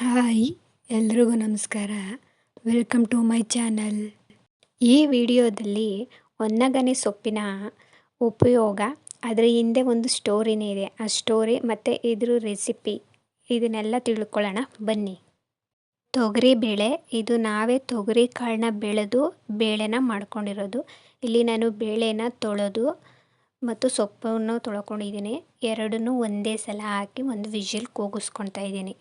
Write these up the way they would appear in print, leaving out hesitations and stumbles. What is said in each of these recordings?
Hi ಎಲ್ರಿಗೂ ನಮಸ್ಕಾರ. Welcome to my channel. ಈ ವಿಡಿಯೋದಲ್ಲಿ ಹೊನ್ನಗನೆ ಸೊಪ್ಪಿನ ಉಪಯೋಗ, ಅದರ ಹಿಂದೆ ಒಂದು ಸ್ಟೋರಿನೇ ಇದೆ. ಆ ಸ್ಟೋರಿ ಮತ್ತು ಇದ್ರ ರೆಸಿಪಿ ಇದನ್ನೆಲ್ಲ ತಿಳ್ಕೊಳ್ಳೋಣ ಬನ್ನಿ. ತೊಗರಿ ಬೇಳೆ, ಇದು ನಾವೇ ತೊಗರಿ ಕಾಳನ್ನ ಬೆಳೆದು ಬೇಳೆನ ಮಾಡ್ಕೊಂಡಿರೋದು. ಇಲ್ಲಿ ನಾನು ಬೇಳೆನ ತೊಳೆದು ಮತ್ತು ಸೊಪ್ಪನ್ನು ತೊಳ್ಕೊಂಡಿದ್ದೀನಿ. ಎರಡನ್ನೂ ಒಂದೇ ಸಲ ಹಾಕಿ ಒಂದು ವಿಷಿಲ್ ಕೂಗಿಸ್ಕೊಳ್ತಾ ಇದ್ದೀನಿ.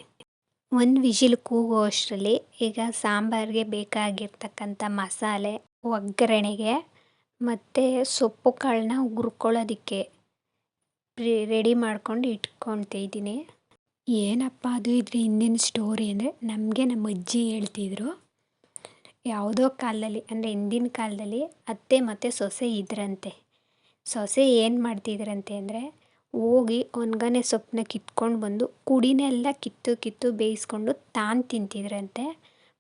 ಒಂದು ವಿಷಿಲ್ ಕೂಗೋ ಅಷ್ಟರಲ್ಲಿ ಈಗ ಸಾಂಬಾರಿಗೆ ಬೇಕಾಗಿರ್ತಕ್ಕಂಥ ಮಸಾಲೆ, ಒಗ್ಗರಣೆಗೆ ಮತ್ತು ಸೊಪ್ಪು ಕಾಳನ್ನ ಹುರ್ಕೊಳ್ಳೋದಕ್ಕೆ ರೆಡಿ ಮಾಡ್ಕೊಂಡು ಇಟ್ಕೊಳ್ತಾ ಇದ್ದೀನಿ. ಏನಪ್ಪ ಅದು ಇದ್ರ ಹಿಂದಿನ ಸ್ಟೋರಿ ಅಂದರೆ, ನಮಗೆ ನಮ್ಮ ಅಜ್ಜಿ ಹೇಳ್ತಿದ್ರು, ಯಾವುದೋ ಕಾಲದಲ್ಲಿ ಅಂದರೆ ಹಿಂದಿನ ಕಾಲದಲ್ಲಿ ಅತ್ತೆ ಮತ್ತು ಸೊಸೆ ಇದ್ರಂತೆ. ಸೊಸೆ ಏನು ಮಾಡ್ತಿದ್ರಂತೆ ಅಂದರೆ, ಹೋಗಿ ಒಣಗನೆ ಸೊಪ್ಪನ್ನ ಕಿತ್ಕೊಂಡು ಬಂದು ಕುಡಿನೆಲ್ಲ ಕಿತ್ತು ಬೇಯಿಸ್ಕೊಂಡು ತಾನು ತಿಂತಿದ್ರಂತೆ.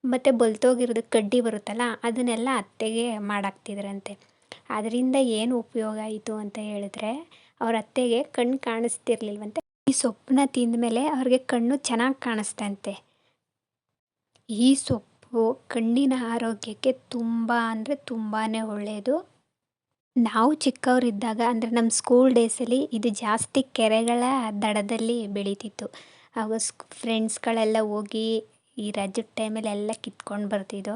ಮತ್ತು ಬಲ್ತೋಗಿರೋದು ಕಡ್ಡಿ ಬರುತ್ತಲ್ಲ, ಅದನ್ನೆಲ್ಲ ಅತ್ತೆಗೆ ಮಾಡಾಕ್ತಿದ್ರಂತೆ. ಅದರಿಂದ ಏನು ಉಪಯೋಗ ಆಯಿತು ಅಂತ ಹೇಳಿದ್ರೆ, ಅವ್ರ ಅತ್ತೆಗೆ ಕಣ್ಣು ಕಾಣಿಸ್ತಿರ್ಲಿಲ್ವಂತೆ. ಈ ಸೊಪ್ಪನ್ನ ತಿಂದಮೇಲೆ ಅವ್ರಿಗೆ ಕಣ್ಣು ಚೆನ್ನಾಗಿ ಕಾಣಿಸ್ತಂತೆ. ಈ ಸೊಪ್ಪು ಕಣ್ಣಿನ ಆರೋಗ್ಯಕ್ಕೆ ತುಂಬ ಅಂದರೆ ತುಂಬಾ ಒಳ್ಳೆಯದು. ನಾವು ಚಿಕ್ಕವರಿದ್ದಾಗ ಅಂದರೆ ನಮ್ಮ ಸ್ಕೂಲ್ ಡೇಸಲ್ಲಿ ಇದು ಜಾಸ್ತಿ ಕೆರೆಗಳ ದಡದಲ್ಲಿ ಬೆಳೀತಿತ್ತು. ಆವಾಗ ಫ್ರೆಂಡ್ಸ್ಗಳೆಲ್ಲ ಹೋಗಿ ಈ ರಜದ ಟೈಮಲ್ಲಿ ಎಲ್ಲ ಕಿತ್ಕೊಂಡು ಬರ್ತಿದ್ದೋ.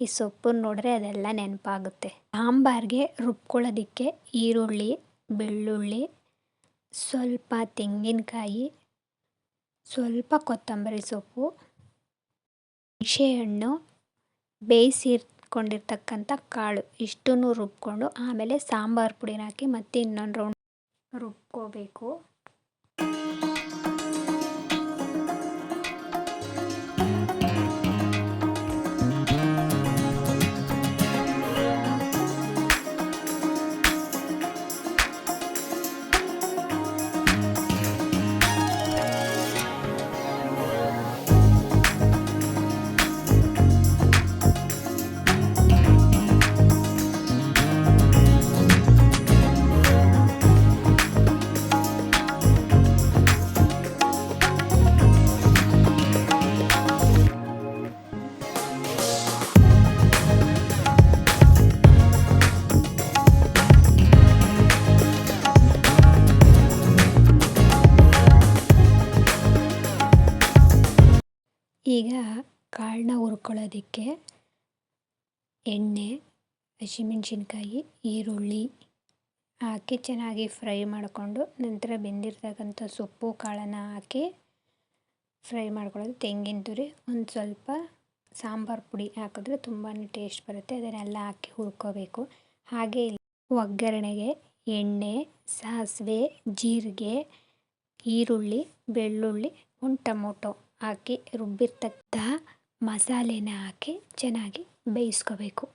ಈ ಸೊಪ್ಪನ್ನು ನೋಡಿದ್ರೆ ಅದೆಲ್ಲ ನೆನಪಾಗುತ್ತೆ. ಸಾಂಬಾರಿಗೆ ರುಬ್ಕೊಳ್ಳೋದಕ್ಕೆ ಈರುಳ್ಳಿ, ಬೆಳ್ಳುಳ್ಳಿ, ಸ್ವಲ್ಪ ತೆಂಗಿನಕಾಯಿ, ಸ್ವಲ್ಪ ಕೊತ್ತಂಬರಿ ಸೊಪ್ಪು, ಹುಣಸೆಹಣ್ಣು, ಬೇಯಿಸಿಟ್ಕೊಂಡಿರ್ತಕ್ಕಂಥ ಕಾಳು ಇಷ್ಟನ್ನು ರುಬ್ಕೊಂಡು ಆಮೇಲೆ ಸಾಂಬಾರು ಪುಡಿನ ಹಾಕಿ ಮತ್ತೆ ಇನ್ನೊಂದು ರೌಂಡ್ ರುಬ್ಕೋಬೇಕು. ಈಗ ಕಾಳನ್ನ ಹುರ್ಕೊಳ್ಳೋದಕ್ಕೆ ಎಣ್ಣೆ, ಹಸಿಮೆಣಸಿನ್ಕಾಯಿ, ಈರುಳ್ಳಿ ಹಾಕಿ ಚೆನ್ನಾಗಿ ಫ್ರೈ ಮಾಡಿಕೊಂಡು ನಂತರ ಬೆಂದಿರ್ತಕ್ಕಂಥ ಸೊಪ್ಪು ಕಾಳನ್ನು ಹಾಕಿ ಫ್ರೈ ಮಾಡ್ಕೊಳ್ಳೋದು. ತೆಂಗಿನ ತುರಿ, ಒಂದು ಸ್ವಲ್ಪ ಸಾಂಬಾರು ಪುಡಿ ಹಾಕಿದ್ರೆ ತುಂಬಾ ಟೇಸ್ಟ್ ಬರುತ್ತೆ. ಅದನ್ನೆಲ್ಲ ಹಾಕಿ ಹುರ್ಕೋಬೇಕು. ಹಾಗೆ ಒಗ್ಗರಣೆಗೆ ಎಣ್ಣೆ, ಸಾಸಿವೆ, ಜೀರಿಗೆ, ಈರುಳ್ಳಿ, ಬೆಳ್ಳುಳ್ಳಿ, ಒಂದು ಟೊಮೊಟೊ ಹಾಕಿ ರುಬ್ಬಿರ್ತಕ್ಕಂಥ ಮಸಾಲೆನ ಹಾಕಿ ಚೆನ್ನಾಗಿ ಬೇಯಿಸ್ಕೋಬೇಕು.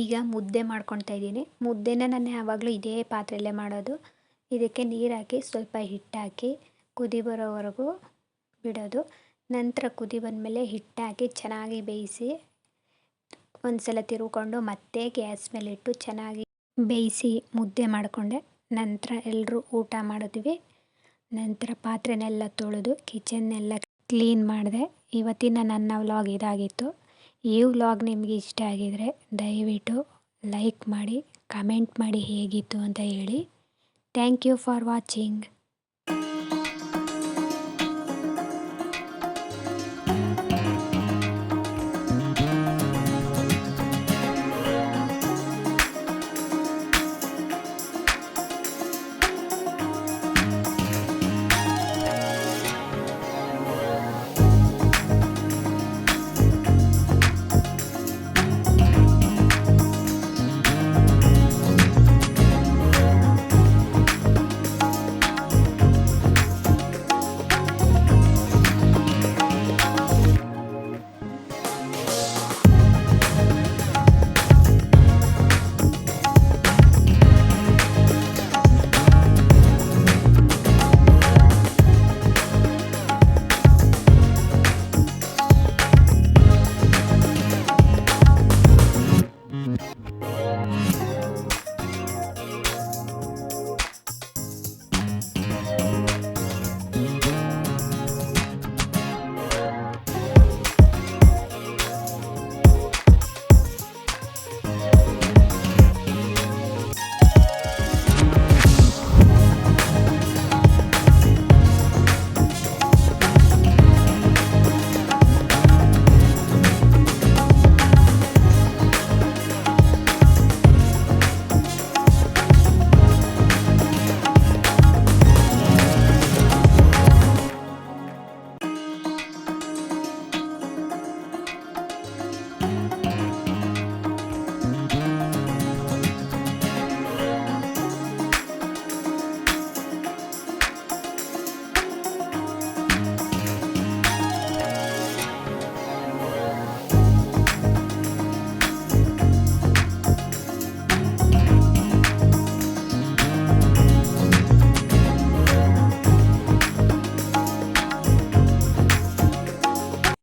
ಈಗ ಮುದ್ದೆ ಮಾಡ್ಕೊತಾ ಇದ್ದೀನಿ. ಮುದ್ದೆನ ನಾನು ಯಾವಾಗಲೂ ಇದೇ ಪಾತ್ರೆಯಲ್ಲೇ ಮಾಡೋದು. ಇದಕ್ಕೆ ನೀರು ಹಾಕಿ ಸ್ವಲ್ಪ ಹಿಟ್ಟು ಹಾಕಿ ಕುದಿ ಬರೋವರೆಗೂ ಬಿಡೋದು. ನಂತರ ಕುದಿ ಬಂದಮೇಲೆ ಹಿಟ್ಟು ಹಾಕಿ ಚೆನ್ನಾಗಿ ಬೇಯಿಸಿ ಒಂದು ಸಲ ತಿರುವ್ಕೊಂಡು ಮತ್ತೆ ಗ್ಯಾಸ್ ಮೇಲೆ ಇಟ್ಟು ಚೆನ್ನಾಗಿ ಬೇಯಿಸಿ ಮುದ್ದೆ ಮಾಡಿಕೊಂಡೆ. ನಂತರ ಎಲ್ಲರೂ ಊಟ ಮಾಡಿದ್ವಿ. ನಂತರ ಪಾತ್ರೆನೆಲ್ಲ ತೊಳೆದು ಕಿಚನ್ನೆಲ್ಲ ಕ್ಲೀನ್ ಮಾಡಿದೆ. ಇವತ್ತಿನ ನನ್ನ ವ್ಲಾಗ್ ಇದಾಗಿತ್ತು. ಈ ವ್ಲಾಗ್ ನಿಮಗೆ ಇಷ್ಟ ಆಗಿದರೆ ದಯವಿಟ್ಟು ಲೈಕ್ ಮಾಡಿ, ಕಮೆಂಟ್ ಮಾಡಿ ಹೇಗಿತ್ತು ಅಂತ ಹೇಳಿ. Thank you for watching.